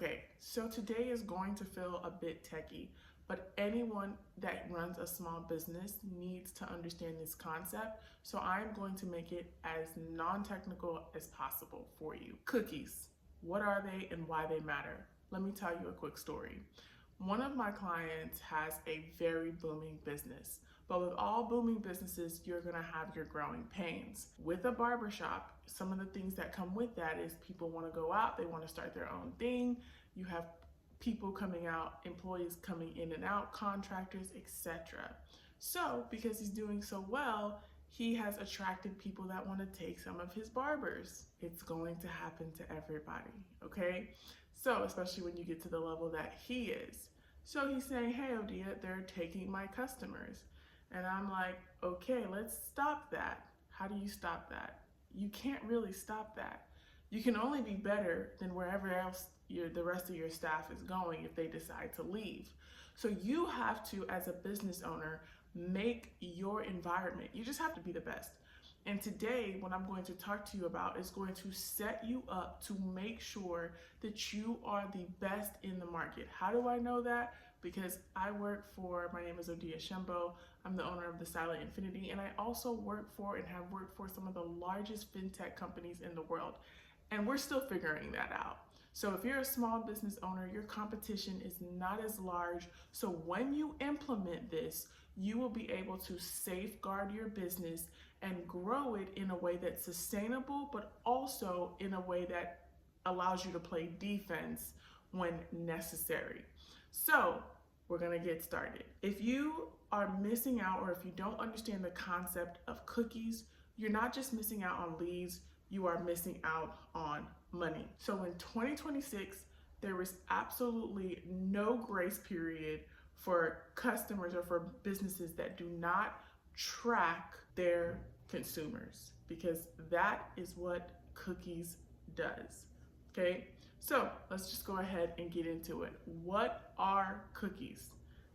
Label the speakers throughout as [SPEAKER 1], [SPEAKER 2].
[SPEAKER 1] Okay, so today is going to feel a bit techy, but anyone that runs a small business needs to understand this concept. So I'm going to make it as non-technical as possible for you. Cookies, what are they and why they matter? Let me tell you a quick story. One of my clients has a very booming business, but with all booming businesses, you're gonna have your growing pains. With a barbershop, some of the things that come with that is people wanna go out, they wanna start their own thing. You have people coming out, employees coming in and out, contractors, etc. So, because he's doing so well, he has attracted people that wanna take some of his barbers. It's going to happen to everybody, okay? So, especially when you get to the level that he is. So he's saying, hey, Odia, they're taking my customers. And I'm like, okay, let's stop that. How do you stop that? You can't really stop that. You can only be better than wherever else the rest of your staff is going if they decide to leave. So you have to, as a business owner, make your environment, you just have to be the best. And today, what I'm going to talk to you about is going to set you up to make sure that you are the best in the market. How do I know that? Because I work for, my name is Odia Shembo, I'm the owner of The Silent Infinity, and I also work for and have worked for some of the largest fintech companies in the world. And we're still figuring that out. So if you're a small business owner, your competition is not as large. So when you implement this, you will be able to safeguard your business and grow it in a way that's sustainable, but also in a way that allows you to play defense when necessary. So we're gonna get started. If you are missing out or if you don't understand the concept of cookies, you're not just missing out on leads, you are missing out on money. So in 2026, there is absolutely no grace period for customers or for businesses that do not track their consumers, because that is what cookies does. Okay, so let's just go ahead and get into it. What are cookies?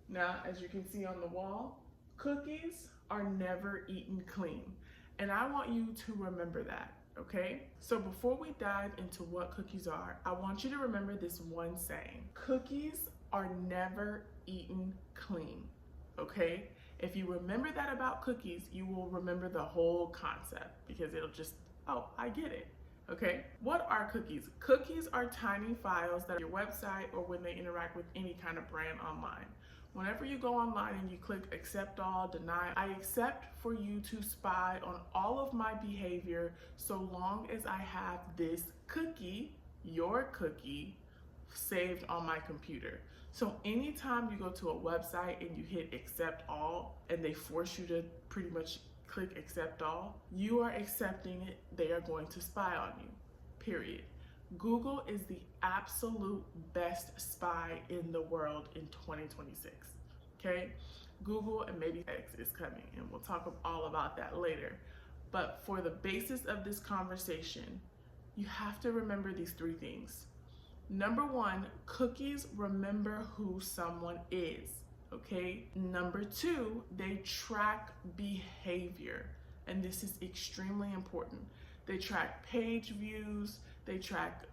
[SPEAKER 1] Now, as you can see on the wall, cookies are never eaten clean. And I want you to remember that, okay? So before we dive into what cookies are, I want you to remember this one saying: cookies are never eaten clean, okay? If you remember that about cookies, you will remember the whole concept, because it'll just, oh, I get it. Okay, what are cookies? Cookies are tiny files that are your website or when they interact with any kind of brand online. Whenever you go online and you click accept all, deny, I accept for you to spy on all of my behavior so long as I have this cookie, your cookie, saved on my computer. So anytime you go to a website and you hit accept all and they force you to pretty much click accept all, you are accepting it. They are going to spy on you, period. Google is the absolute best spy in the world in 2026, okay? Google, and maybe X is coming, and we'll talk all about that later. But for the basis of this conversation, you have to remember these three things. Number one, cookies remember who someone is. Okay. Number two, they track behavior. And this is extremely important. They track page views. They track,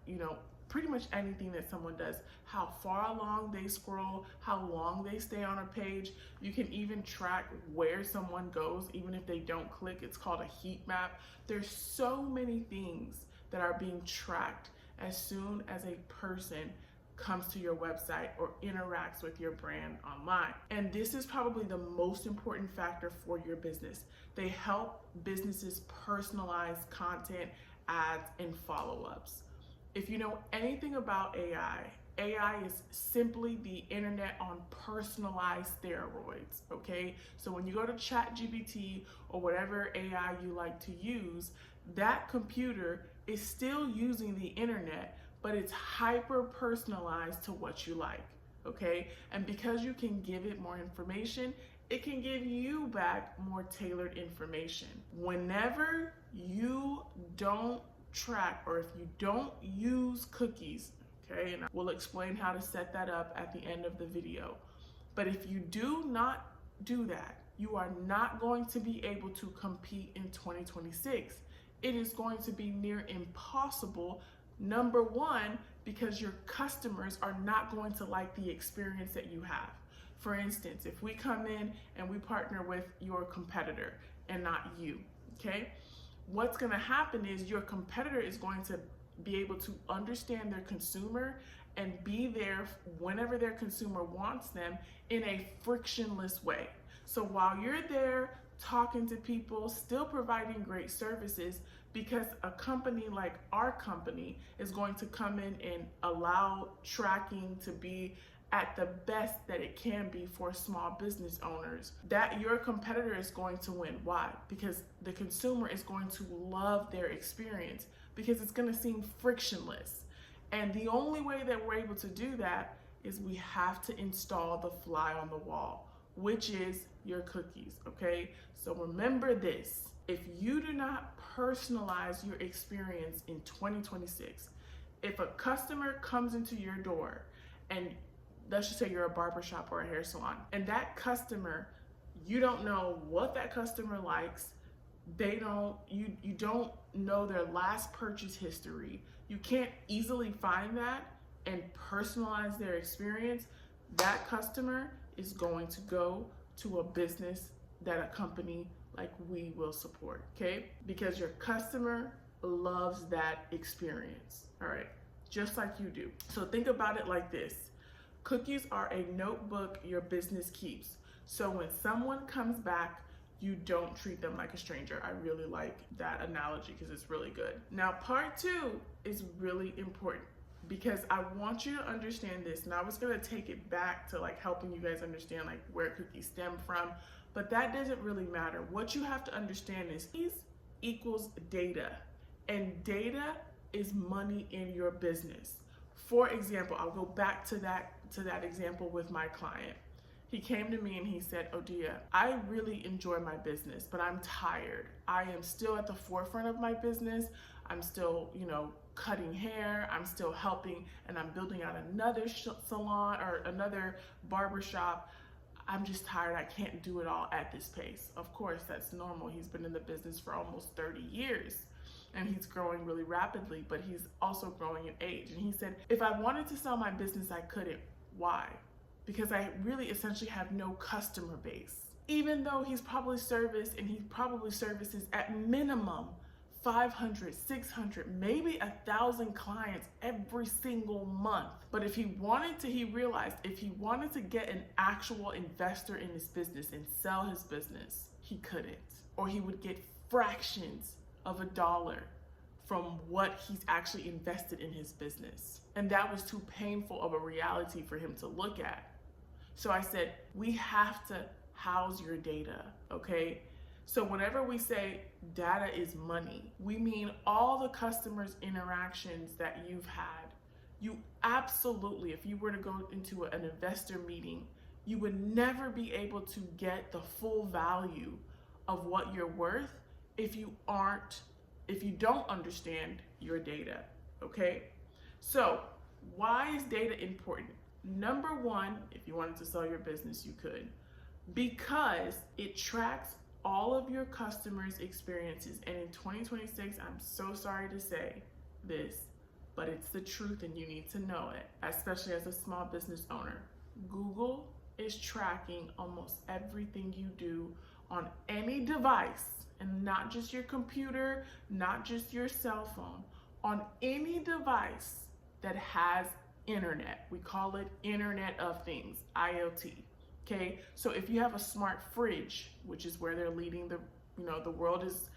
[SPEAKER 1] pretty much anything that someone does, how far along they scroll, how long they stay on a page. You can even track where someone goes, even if they don't click. It's called a heat map. There's so many things that are being tracked as soon as a person comes to your website or interacts with your brand online. And this is probably the most important factor for your business. They help businesses personalize content, ads, and follow-ups. If you know anything about AI is simply the internet on personalized steroids, okay? So when you go to ChatGPT or whatever AI you like to use, that computer is still using the internet, but it's hyper personalized to what you like, okay? And because you can give it more information, it can give you back more tailored information. Whenever you don't track, or if you don't use cookies, okay, and we'll explain how to set that up at the end of the video. But if you do not do that, you are not going to be able to compete in 2026. It is going to be near impossible, number one, because your customers are not going to like the experience that you have. For instance, if we come in and we partner with your competitor and not you, okay? What's gonna happen is your competitor is going to be able to understand their consumer and be there whenever their consumer wants them in a frictionless way. So while you're there talking to people, still providing great services, because a company like our company is going to come in and allow tracking to be at the best that it can be for small business owners, that your competitor is going to win. Why? Because the consumer is going to love their experience, because it's going to seem frictionless. And the only way that we're able to do that is we have to install the fly on the wall, which is your cookies, okay? So remember this: if you do not personalize your experience in 2026, if a customer comes into your door, and let's just say you're a barbershop or a hair salon, and that customer, you don't know what that customer likes, you don't know their last purchase history, you can't easily find that and personalize their experience, that customer is going to go to a business that a company like we will support, okay? Because your customer loves that experience, all right? Just like you do. So think about it like this: cookies are a notebook your business keeps. So when someone comes back, you don't treat them like a stranger. I really like that analogy because it's really good. Now, part 2 is really important, because I want you to understand this. And I was gonna take it back to like helping you guys understand like where cookies stem from, but that doesn't really matter. What you have to understand is cookies equals data, and data is money in your business. For example, I'll go back to that example with my client. He came to me and he said, Odia, I really enjoy my business, but I'm tired. I am still at the forefront of my business. I'm still, cutting hair. I'm still helping, and I'm building out another salon or another barbershop. I'm just tired. I can't do it all at this pace. Of course, that's normal. He's been in the business for almost 30 years. And he's growing really rapidly, but he's also growing in age. And he said, if I wanted to sell my business, I couldn't. Why? Because I really essentially have no customer base. Even though he probably services at minimum 500, 600, maybe 1,000 clients every single month. But he realized if he wanted to get an actual investor in his business and sell his business, he couldn't. Or he would get fractions of a dollar from what he's actually invested in his business. And that was too painful of a reality for him to look at. So I said, we have to house your data, okay? So whenever we say data is money, we mean all the customers' interactions that you've had. You absolutely, if you were to go into an investor meeting, you would never be able to get the full value of what you're worth if you don't understand your data, okay? So why is data important? Number one, if you wanted to sell your business, you could, because it tracks all of your customers' experiences. And in 2026, I'm so sorry to say this, but it's the truth and you need to know it, especially as a small business owner. Google is tracking almost everything you do on any device, and not just your computer, not just your cell phone, on any device that has internet. We call it Internet of Things, IoT. Okay, so if you have a smart fridge, which is where they're leading the world is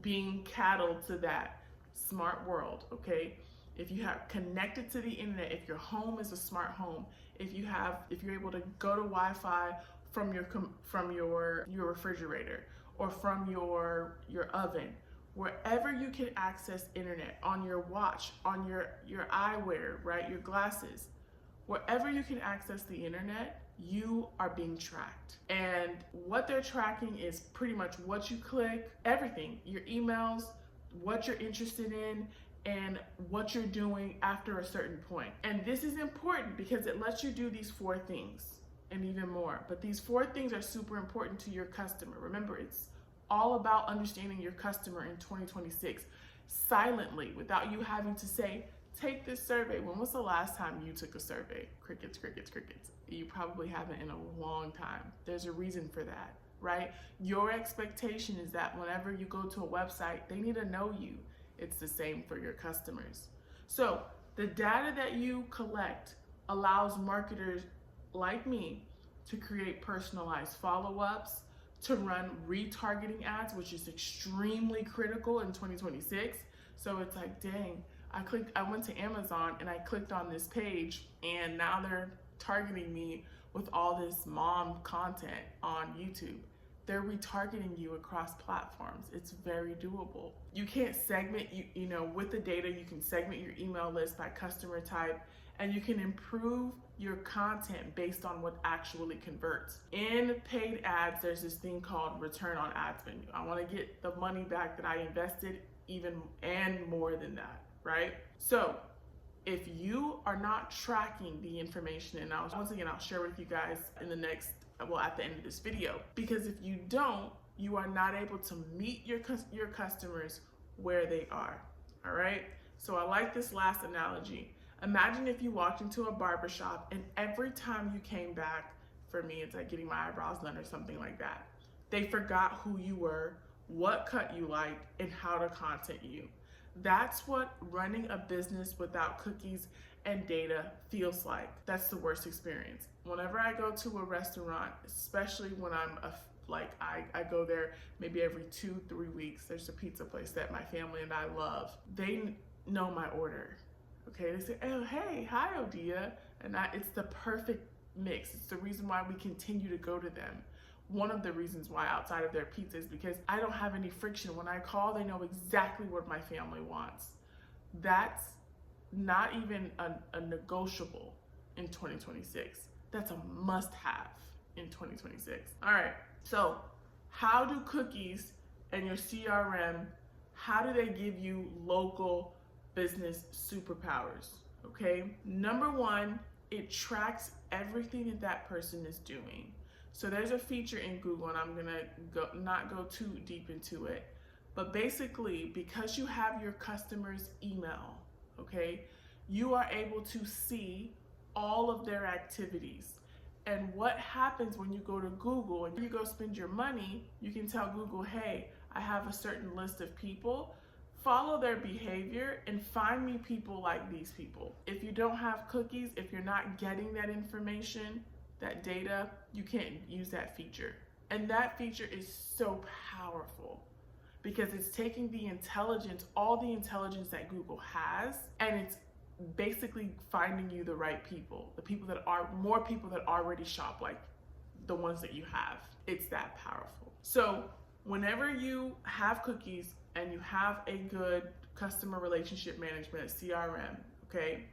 [SPEAKER 1] being cattled to that smart world, okay? If you have connected to the internet, if your home is a smart home, if you're able to go to Wi-Fi from your refrigerator or from your oven, wherever you can access internet, on your watch, on your eyewear, right, your glasses, wherever you can access the internet, you are being tracked. And what they're tracking is pretty much what you click, everything, your emails, what you're interested in, and what you're doing after a certain point. And this is important because it lets you do these 4 things and even more. But these 4 things are super important to your customer. Remember, it's all about understanding your customer in 2026 silently, without you having to say, take this survey. When was the last time you took a survey? Crickets, crickets, crickets. You probably haven't in a long time. There's a reason for that, right? Your expectation is that whenever you go to a website, they need to know you. It's the same for your customers. So the data that you collect allows marketers like me to create personalized follow-ups, to run retargeting ads, which is extremely critical in 2026. So it's like, dang, I went to Amazon and I clicked on this page and now they're targeting me with all this mom content on YouTube. They're retargeting you across platforms. It's very doable. You can't segment, you know, with the data, you can segment your email list by customer type, and you can improve your content based on what actually converts. In paid ads, there's this thing called return on ad spend. I want to get the money back that I invested, even and more than that, right? So if you are not tracking the information, and once again, I'll share with you guys in the next, well, at the end of this video, because if you don't, you are not able to meet your customers where they are, all right? So I like this last analogy. Imagine if you walked into a barbershop and every time you came back, for me, it's like getting my eyebrows done or something like that, they forgot who you were, what cut you liked, and how to contact you. That's what running a business without cookies and data feels like. That's the worst experience. Whenever I go to a restaurant, especially when I go there maybe every 2-3 weeks, there's a pizza place that my family and I love. They know my order. Okay, they say, oh, hey, hi, Odia. And it's the perfect mix. It's the reason why we continue to go to them. One of the reasons why, outside of their pizza, is because I don't have any friction. When I call, they know exactly what my family wants. That's not even a negotiable in 2026. That's a must-have in 2026. All right, so how do cookies and your CRM, how do they give you local business superpowers? Okay, number one, it tracks everything that person is doing. So there's a feature in Google, and I'm gonna not go too deep into it, but basically, because you have your customer's email, okay, you are able to see all of their activities. And what happens when you go to Google and you go spend your money, you can tell Google, hey, I have a certain list of people, follow their behavior and find me people like these people. If you don't have cookies, if you're not getting that information, that data, you can't use that feature. And that feature is so powerful because it's taking the intelligence, all the intelligence that Google has, and it's basically finding you the right people, the people that are, more people that already shop like the ones that you have. It's that powerful. So whenever you have cookies and you have a good customer relationship management, CRM, okay,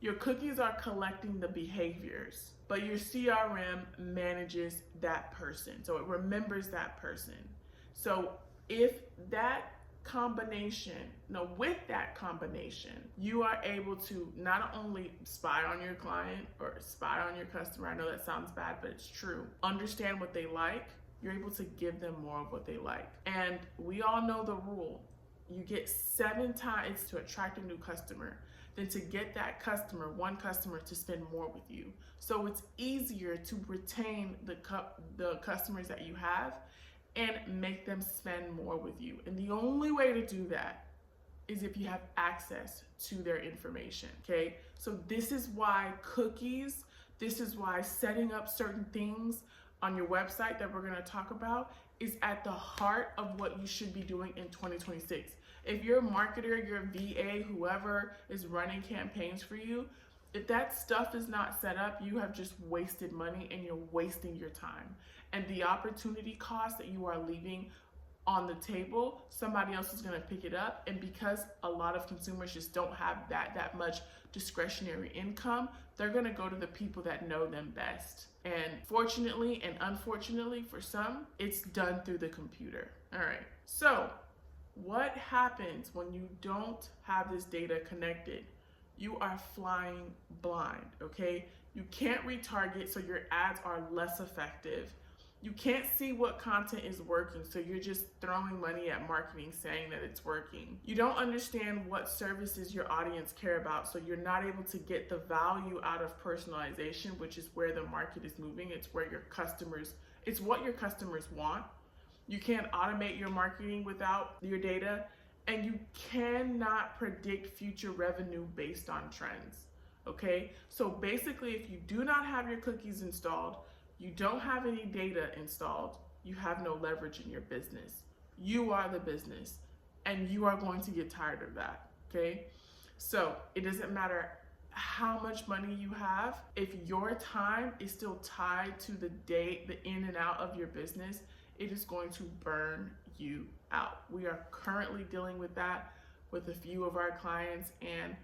[SPEAKER 1] your cookies are collecting the behaviors, but your CRM manages that person. So it remembers that person. So if that combination, with that combination, you are able to not only spy on your client or spy on your customer, I know that sounds bad, but it's true, understand what they like, you're able to give them more of what they like. And we all know the rule. You get 7 times to attract a new customer than to get that customer, one customer, to spend more with you. So it's easier to retain the customers that you have and make them spend more with you. And the only way to do that is if you have access to their information, okay? So this is why cookies, this is why setting up certain things on your website that we're gonna talk about is at the heart of what you should be doing in 2026. If you're a marketer, you're a VA, whoever is running campaigns for you, if that stuff is not set up, you have just wasted money and you're wasting your time. And the opportunity cost that you are leaving on the table, somebody else is gonna pick it up. And because a lot of consumers just don't have that much discretionary income, they're gonna go to the people that know them best. And fortunately and unfortunately for some, it's done through the computer. All right, so what happens when you don't have this data connected? You are flying blind, okay? You can't retarget, so your ads are less effective. You can't see what content is working, so you're just throwing money at marketing saying that it's working. You don't understand what services your audience care about, so you're not able to get the value out of personalization, which is where the market is moving. It's what your customers want. You can't automate your marketing without your data, and you cannot predict future revenue based on trends. Okay, so basically, if you do not have your cookies installed, you don't have any data installed, you have no leverage in your business. You are the business, and you are going to get tired of that. Okay, so it doesn't matter how much money you have, if your time is still tied to the in and out of your business, it is going to burn you out. We are currently dealing with that with a few of our clients, and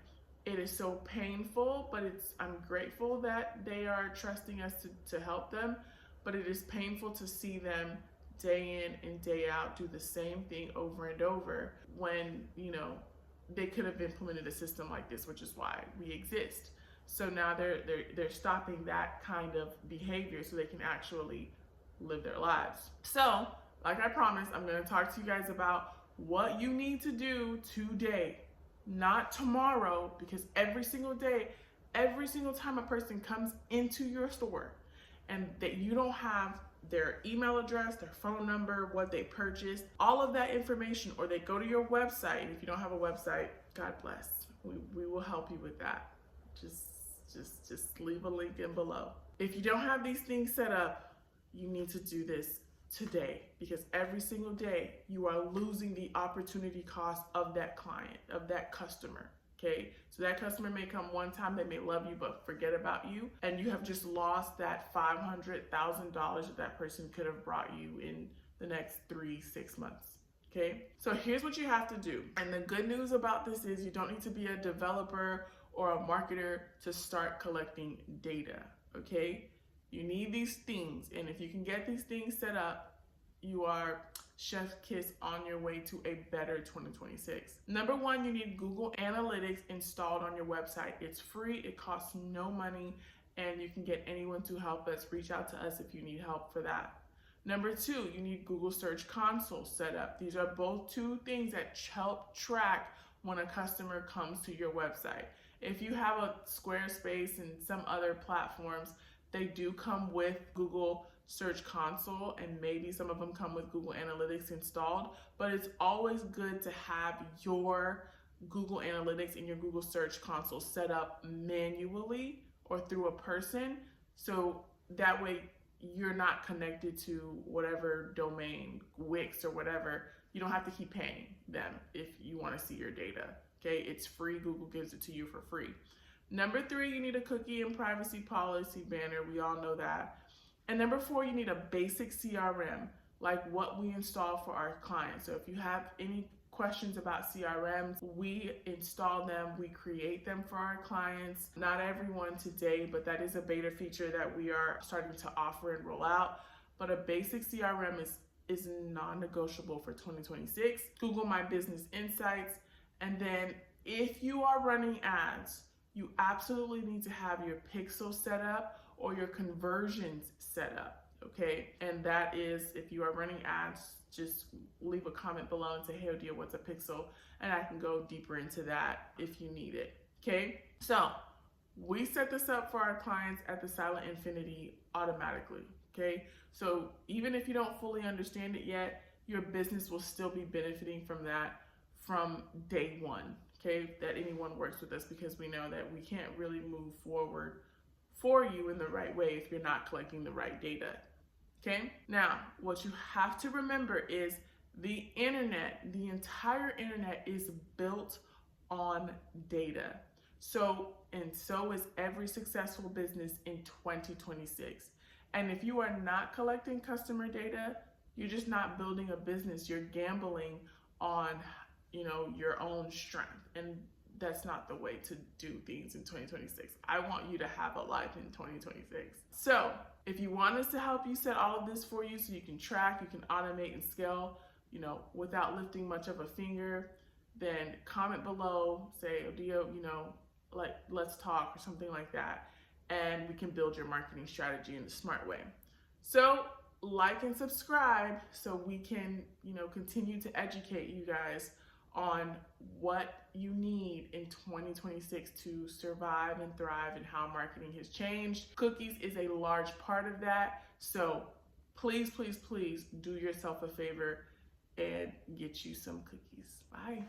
[SPEAKER 1] it is so painful, but I'm grateful that they are trusting us to help them, but it is painful to see them day in and day out do the same thing over and over when, they could have implemented a system like this, which is why we exist. So now they're stopping that kind of behavior so they can actually live their lives. So, like I promised, I'm going to talk to you guys about what you need to do today, not tomorrow, because every single day, every single time a person comes into your store and that you don't have their email address, their phone number, what they purchased, all of that information, or they go to your website, and if you don't have a website, God bless, we will help you with that. Just leave a link in below. If you don't have these things set up, you need to do this today, because every single day you are losing the opportunity cost of that client, of that customer. Okay, so that customer may come one time, they may love you but forget about you, and you have just lost that $500,000 that person could have brought you in the next 3-6 months. Okay, so here's what you have to do, and the good news about this is you don't need to be a developer or a marketer to start collecting data. Okay, you need these things, and if you can get these things set up, you are chef's kiss on your way to a better 2026. Number one, you need Google Analytics installed on your website. It's free, it costs no money, and you can get anyone to help us. Reach out to us if you need help for that. Number two, you need Google Search Console set up. These are both two things that help track when a customer comes to your website. If you have a Squarespace and some other platforms, they do come with Google Search Console, and maybe some of them come with Google Analytics installed, but it's always good to have your Google Analytics and your Google Search Console set up manually or through a person, so that way you're not connected to whatever domain, Wix or whatever. You don't have to keep paying them if you want to see your data. Okay, it's free. Google gives it to you for free. Number three, you need a cookie and privacy policy banner. We all know that. And number four, you need a basic CRM, like what we install for our clients. So if you have any questions about CRMs, we install them, we create them for our clients. Not everyone today, but that is a beta feature that we are starting to offer and roll out. But a basic CRM is non-negotiable for 2026. Google My Business Insights. And then if you are running ads, you absolutely need to have your pixel set up or your conversions set up, okay? And that is, if you are running ads, just leave a comment below and say, hey, Odia, what's a pixel? And I can go deeper into that if you need it, okay? So we set this up for our clients at the Silent Infinity automatically, okay? So even if you don't fully understand it yet, your business will still be benefiting from that from day one, okay, that anyone works with us, because we know that we can't really move forward for you in the right way if you're not collecting the right data, okay? Now, what you have to remember is the internet, the entire internet is built on data. So is every successful business in 2026. And if you are not collecting customer data, you're just not building a business. You're gambling on your own strength, and that's not the way to do things in 2026. I want you to have a life in 2026. So if you want us to help you set all of this for you so you can track, you can automate and scale, without lifting much of a finger, then comment below, say, Odia, let's talk or something like that, and we can build your marketing strategy in a smart way. So like and subscribe so we can, continue to educate you guys on what you need in 2026 to survive and thrive and how marketing has changed. Cookies is a large part of that. So please, please, please do yourself a favor and get you some cookies. Bye.